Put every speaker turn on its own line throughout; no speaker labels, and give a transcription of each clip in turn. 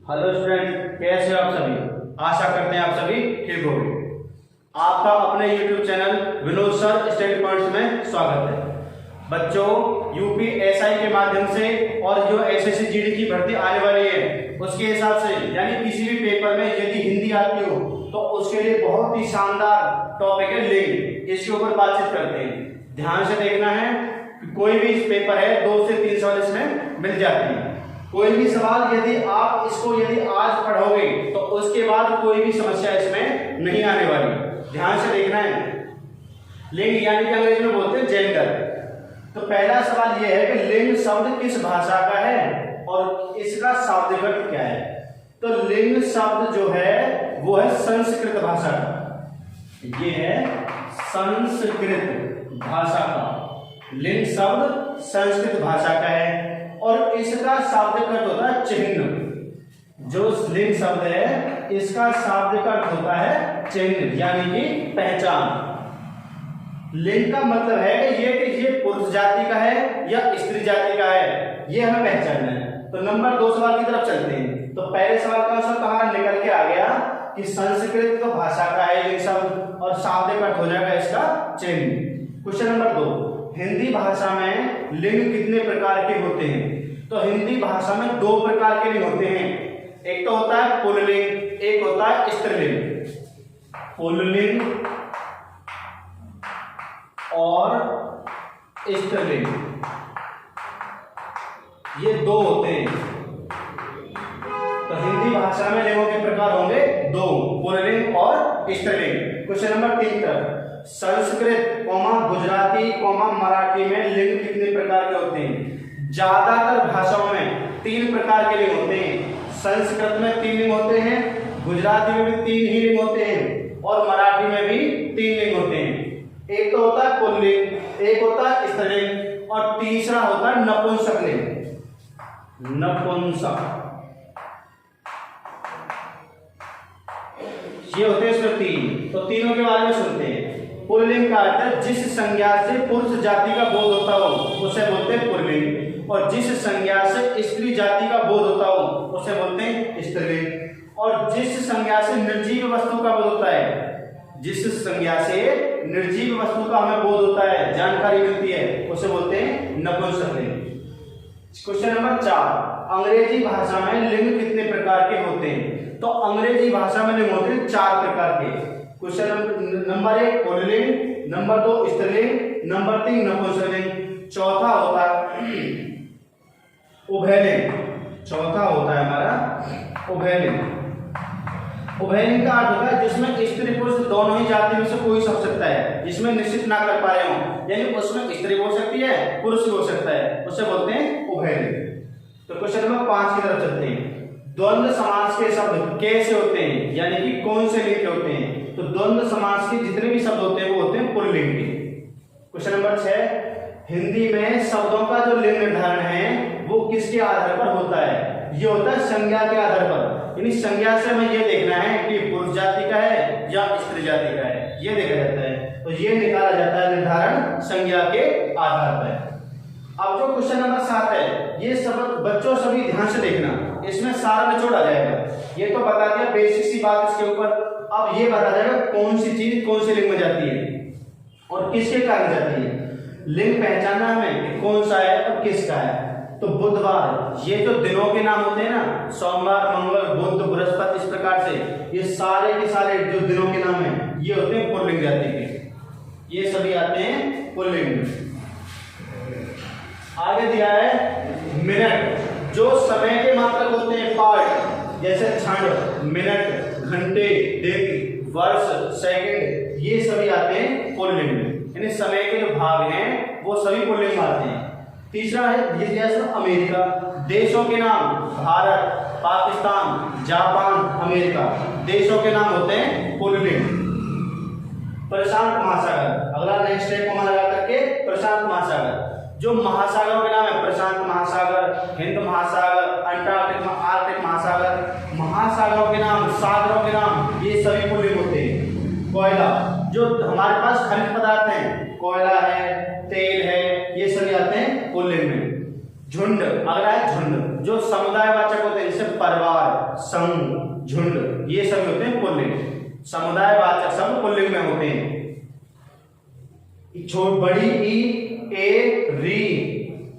Hello student, कैसे हो आप सभी। आशा करते हैं आप सभी ठीक होंगे। आपका अपने YouTube channel Vinod sir study points में स्वागत है। बच्चों, यूपीएसआई के माध्यम से और जो एसएससी जीडी की भर्ती आने वाली है उसके हिसाब से, यानी किसी भी पेपर में यदि हिंदी आती हो तो उसके लिए बहुत ही शानदार टॉपिक है लिंग। इसके ऊपर बातचीत करते हैं। ध्यान से देखना है कि कोई भी पेपर है 2 से 3 सवाल इसमें मिल जाते हैं। कोई भी सवाल यदि आप इसको आज पढ़ोगे तो उसके बाद कोई भी समस्या इसमें नहीं आने वाली। ध्यान से देखना है। लिंग यानी कि अंग्रेजी में बोलते हैं जेंडर। तो पहला सवाल यह है कि लिंग शब्द किस भाषा का है और इसका शाब्दिक अर्थ क्या है। तो लिंग शब्द जो है वो है संस्कृत भाषा का। ये है संस्कृत भाषा का। लिंग शब्द संस्कृत भाषा का है और इसका शाब्दिक अर्थ होता है चिन्ह। जो लिंग शब्द है इसका शाब्दिक अर्थ होता है चिन्ह, यानी कि पहचान। लिंग का मतलब है कि ये पुरुष जाति का है या स्त्री जाति का है, ये हमें पहचानना है। तो नंबर 2 सवाल की तरफ चलते हैं। तो पहले सवाल का आंसर कहां निकल के आ गया कि संस्कृत तो भाषा का है लिंग शब्द और शाब्दिक अर्थ हो जाएगा इसका चिन्ह। क्वेश्चन नंबर 2, हिंदी भाषा में लिंग कितने प्रकार के होते हैं। तो हिंदी भाषा में 2 प्रकार के लिंग होते हैं। एक तो होता है पुल्लिंग, एक होता है स्त्रीलिंग। पुल्लिंग और स्त्रीलिंग, ये 2 होते हैं। तो हिंदी भाषा में लिंगों के प्रकार होंगे 2, पुल्लिंग और स्त्रीलिंग। क्वेश्चन नंबर 3 तक, संस्कृत, गुजराती, मराठी में लिंग कितने प्रकार के होते हैं। ज्यादातर भाषाओं में 3 प्रकार के लिंग होते हैं। संस्कृत में 3 लिंग होते हैं, गुजराती में भी 3 ही लिंग होते हैं और मराठी में भी 3 लिंग होते हैं। एक तो होता है पुल्लिंग, एक होता है स्त्रीलिंग और तीसरा होता है नपुंसकलिंग। नपुंसक, ये होते हैं इसमें 3। तो तीनों के बारे में सुनते हैं। पुल्लिंग का अर्थ है जिस संज्ञा से पुरुष जाति का बोध होता हो उसे बोलते हैं पुल्लिंग, और जिस संज्ञा से स्त्री जाति का बोध होता हो उसे बोलते हैं स्त्रीलिंग, और जिस संज्ञा से निर्जीव वस्तु का बोध होता है, जिस संज्ञा से निर्जीव वस्तु का हमें बोध होता है, जानकारी मिलती है, उसे बोलते हैं नपुंसकलिंग। क्वेश्चन नंबर 4, अंग्रेजी भाषा में लिंग कितने प्रकार के होते हैं। तो अंग्रेजी भाषा में लिंग होते हैं 4 प्रकार के। क्वेश्चन नंबर 1 पुल्लिंग, नंबर 2 स्त्रीलिंग, नंबर 3 नपुंसकलिंग, चौथा होता है उभयलिंग। चौथा होता है हमारा उभयलिंग। उभयलिंग का अर्थ होता है जिसमें स्त्री पुरुष दोनों ही जाति में से कोई हो सकता है, जिसमें निश्चित ना कर पा रहे हो, यानी उसमें स्त्री हो सकती है, पुरुष भी हो सकता है, उसे बोलते हैं उभयलिंग। तो क्वेश्चन नंबर 5 की तरफ चलते हैं। द्वंद्व समास के शब्द कैसे होते हैं, यानी कि कौन से लिंग के होते हैं। तो द्वंद्व समास के जितने भी शब्द होते हैं वो होते हैं पुल्लिंग के। क्वेश्चन नंबर 6, हिंदी में शब्दों का जो लिंग निर्धारण है वो किसके आधार पर होता है। ये होता है संज्ञा के आधार पर, यानी संज्ञा से हमें ये देखना है कि पुरुष जाति का है या स्त्री जाति का है, ये देखा जाता है। तो ये निकाला जाता है निर्धारण संज्ञा के आधार पर। अब जो क्वेश्चन नंबर 7 है, ये सब बच्चों सभी ध्यान से देखना, इसमें सारा निचोड़ आ जाएगा। ये तो बता दिया बेसिक सी बात इसके ऊपर। अब ये बता जाएगा कौन सी चीज कौन से लिंग में जाती है और किसके कारण जाती है। लिंग पहचानना हमें कि कौन सा है और किसका है। तो बुधवार, ये जो दिनों के नाम होते हैं ना, सोमवार, मंगल, बुध, बृहस्पति, इस प्रकार से ये सारे के सारे जो दिनों के नाम हैं ये होते हैं पुल्लिंग जाति के। ये सभी आते हैं पुल्लिंग में। आगे दिया है मिनट, जो समय के मात्रक होते हैं पार्ट, जैसे क्षण, मिनट, घंटे, दिन, वर्ष, सेकंड, ये सभी आते हैं पुल्लिंग में, यानी समय के जो भाग हैं वो सभी पुल्लिंग में आते हैं। तीसरा है जैसे अमेरिका, देशों के नाम भारत, पाकिस्तान, जापान, अमेरिका, देशों के नाम होते हैं पुल्लिंग। प्रशांत महासागर, अगला नेक्स्ट है कॉमा लगा करके प्रशांत महासागर, जो महासागरों के नाम है प्रशांत महासागर, हिंद महासागर, अंटार्कटिक महासागर, महासागरों के नाम, सागरों के नाम, ये सभी पुल्लिंग होते हैं। कोयला, जो हमारे पास खनिज पदार्थ हैं, कोयला है, तेल है, ये सभी आते हैं पुल्लिंग में। झुंड, अगला है झुंड, जो समुदायवाचक होते हैं, जैसे परिवार, संघ, झुंड, ये सभी होते हैं पुल्लिंग। समुदायवाचक शब्द पुल्लिंग में होते हैं। बड़ी ई, ए, री,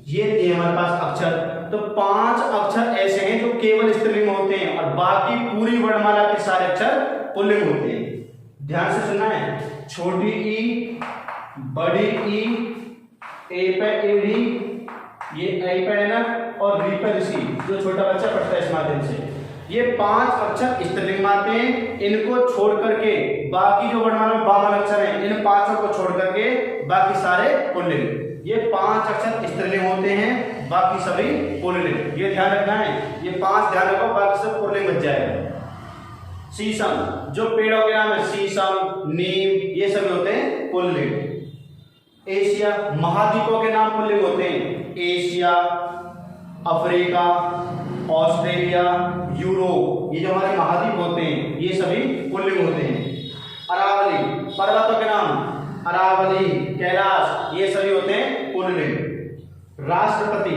ये थे हमारे पास अक्षर। तो 5 अक्षर ऐसे हैं जो केवल स्त्रीलिंग में होते हैं और बाकी पूरी वर्णमाला के सारे अक्षर पुल्लिंग होते हैं। ध्यान से सुनना है। छोटी ई, बड़ी ई, ए पे एडी, ये आई पे है ना, और री पे ऋषि, जो छोटा बच्चा पढ़ता है इस माध्यम से। ये 5 अक्षर स्त्रीलिंग में आते हैं। इनको छोड़ करके बाकी जो वर्णमाला में 52 अक्षर हैं, इन 5 को छोड़ करके बाकी सारे पुल्लिंग। ये 5 अक्षर स्त्रीलिंग होते हैं, बाकी सभी पुल्लिंग। ये ध्यान रखना है, ये 5 ध्यान रखो, बाकी सब पुल्लिंग बच जाएगा। शीशम, जो पेड़ों के नाम है, शीशम, नीम, ये सभी होते हैं पुल्लिंग। एशिया, महाद्वीपों के नाम पुल्लिंग होते हैं। एशिया, अफ्रीका, ऑस्ट्रेलिया, यूरोप, ये जो हमारे महाद्वीप होते हैं ये सभी पुल्लिंग होते हैं। अरावली, पर्वतों के नाम, अरावली, कैलाश, ये सभी होते हैं पुल्लिंग। राष्ट्रपति,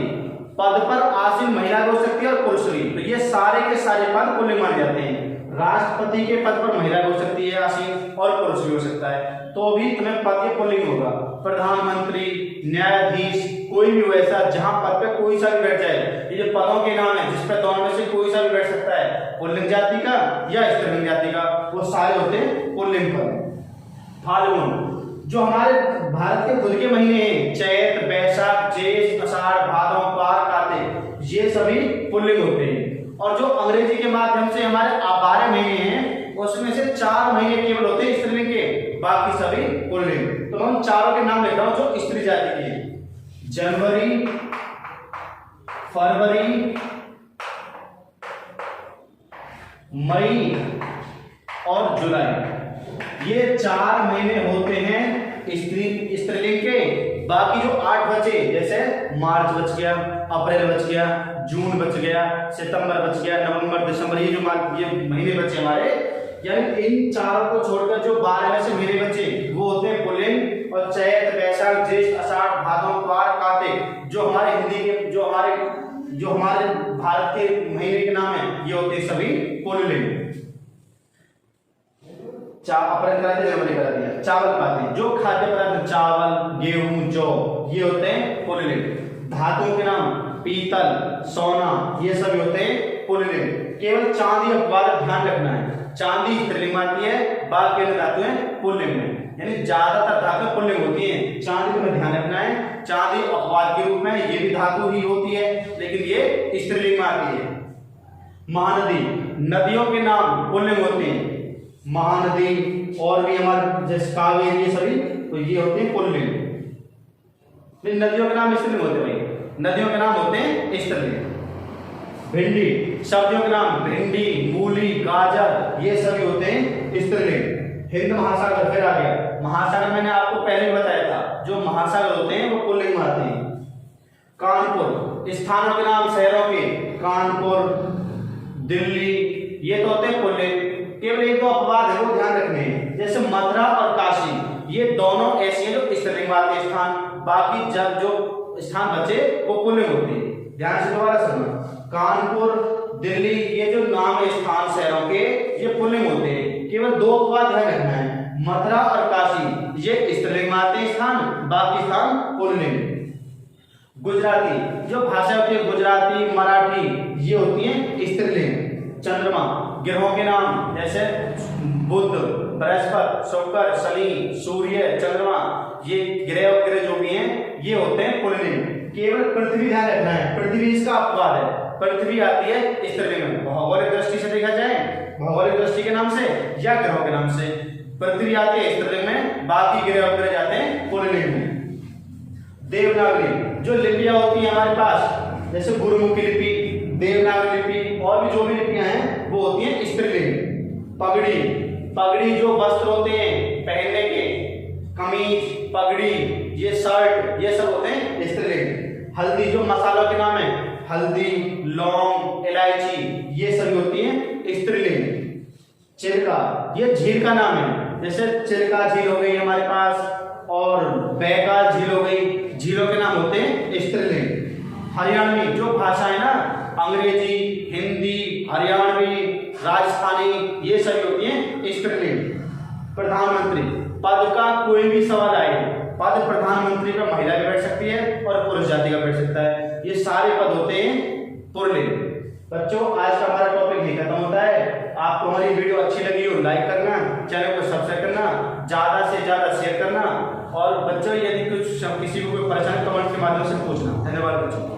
पद पर आसीन महिला भी हो सकती है और पुरुष भी, तो ये सारे के सारे पद पुल्लिंग माने जाते हैं। राष्ट्रपति के पद पर महिला भी हो सकती है आसीन और पुरुष भी हो सकता है, तो भी तुम्हें पद के पुल्लिंग होगा। प्रधानमंत्री, न्यायाधीश, कोई भी वैसा जहां पद पे कोई सा भी बैठ जाए, ये जो पदों के नाम है जिसपे दोनों में से कोई सा भी बैठ सकता है, पुल्लिंग जाति का या स्त्रीलिंग जाति का, वो सारे होते हैं पुल्लिंग पद। फाल्गुन, जो हमारे भारत के खुद के महीने हैं, चैत, बैसाख, जेठ, आषाढ़, भादौ, पार, कार्तिक, ये सभी पुल्लिंग होते हैं। और जो अंग्रेजी के माध्यम से हमारे 12 महीने हैं, उसमें से 4 महीने केवल होते हैं स्त्रीलिंग के, बाकी सभी पुल्लिंग। तो हम चारों के नाम लिख रहा हूं जो स्त्री जाति के हैं। जनवरी, फरवरी, मई और जुलाई, ये 4 महीने होते हैं स्त्रीलिंग के। बाकी जो 8 बचे, जैसे मार्च बच गया, अप्रैल बच गया, जून बच गया, सितंबर बच गया, नवंबर, दिसंबर, ये जो ये महीने बचे हमारे, यानी इन चारों को छोड़कर जो 12 में से महीने बचे वो होते हैं पुल्लिंग। और चैत, बैसाख, जेठ, आषाढ़, भादौ, पार, कार्तिक, जो हमारे हिंदी के जो हमारे भारत के महीने के नाम है, ये होते हैं सभी पुल्लिंग। अप्रैल करा दिया, जनवरी करा दिया। चावल खाते हैं, जो खाद्य पदार्थ, चावल, गेहूं, जौ, ये होते हैं पुल्लिंग। धातुओं के नाम, पीतल, सोना, ये सभी होते हैं पुल्लिंग। केवल चांदी अपवाद ध्यान रखना है, चांदी स्त्रीलिंग में आती है, बाकी अन्य धातुएं पुल्लिंग में, यानी ज्यादातर धातुएं पुल्लिंग होती हैं। चांदी में ध्यान रखना है, चांदी अपवाद के रूप में, ये भी धातु ही होती है, लेकिन ये स्त्रीलिंग में आती है। महानदी, नदियों के नाम पुल्लिंग होते हैं। महानदी और भी हमारे जैसे कावेरी, ये सभी, तो ये होते हैं पुल्लिंग। नदियों के नाम स्त्रीलिंग होते हैं भाई, नदियों के नाम होते हैं स्त्रीलिंग। भिंडी, सब्जियों के नाम, भिंडी, मूली, गाजर, ये सभी होते हैं स्त्रीलिंग। हिंद महासागर, फिर आ गया महासागर, मैंने आपको पहले बताया था, जो महासागर होते हैं वो पुल्लिंग में आते हैं। कानपुर, स्थानों के नाम शहरों के, कानपुर, दिल्ली, ये तो होते हैं पुल्लिंग। केवल एक दो अपवाद है वो ध्यान रखने हैं, जैसे मथुरा और काशी, ये दोनों ऐसे हैं जो स्त्रीलिंग में आते हैं स्थान, बाकी जब जो स्थान बचे वो पुल्लिंग होते हैं। ध्यान से दोबारा सुनना, कानपुर, दिल्ली, ये जो नाम है स्थान शहरों के, ये पुल्लिंग होते हैं। केवल 2 अपवाद ध्यान रखना है, मथुरा और काशी, ये स्त्रीलिंग में आते हैं स्थान, बाकी स्थान पुल्लिंग। गुजराती, जो भाषा होती है गुजराती, मराठी, ये होती है स्त्रीलिंग। चंद्रमा, ग्रहों के नाम, जैसे बुध, बृहस्पति, शुक्र, शनि, सूर्य, चंद्रमा, ये ग्रह उपग्रह जो भी हैं ये होते हैं पुल्लिंग। केवल पृथ्वी ध्यान रखना है, पृथ्वी इसका अपवाद है, पृथ्वी आती है स्त्रीलिंग में। भौगोलिक दृष्टि से देखा जाए, भौगोलिक दृष्टि के नाम से या ग्रहों के नाम से, पृथ्वी आती है स्त्रीलिंग में, बाकी ग्रह उपग्रह जाते हैं पुल्लिंग में। देवनागरी, जो लिपियां होती है हमारे पास, जैसे गुरुमुखी लिपि, देवनागरी लिपि और भी जो भी लिपियां हैं वो होती हैं स्त्रीलिंग। पगड़ी, पगड़ी जो वस्त्र होते हैं पहनने के, कमीज, पगड़ी, ये शर्ट, ये सब होते हैं स्त्रीलिंग। हल्दी, जो मसालों के नाम है, हल्दी, लौंग, इलायची, ये सभी होती हैं स्त्रीलिंग। चिल्का, ये झील का नाम है, जैसे चिल्का झील हो गई हमारे पास, और बैकाल झील हो गई, झीलों के नाम होते हैं स्त्रीलिंग। हरियाणवी, जो भाषा है ना, अंग्रेजी, हिंदी, हरियाणवी, राजस्थानी, ये सभी होती हैं स्त्रीलिंग। प्रधानमंत्री, पद का कोई भी सवाल आए, पद प्रधानमंत्री का महिला भी बैठ सकती है और पुरुष जाति का बैठ सकता है, ये सारे पद होते हैं पुल्लिंग। बच्चों आज का हमारा टॉपिक यही खत्म होता है। आपको हमारी वीडियो अच्छी लगी हो लाइक करना, चैनल को सब्सक्राइब करना, ज्यादा से ज्यादा शेयर करना, और बच्चों यदि कुछ किसी को कोई परेशानी कमेंट के माध्यम से पूछना। धन्यवाद बच्चों।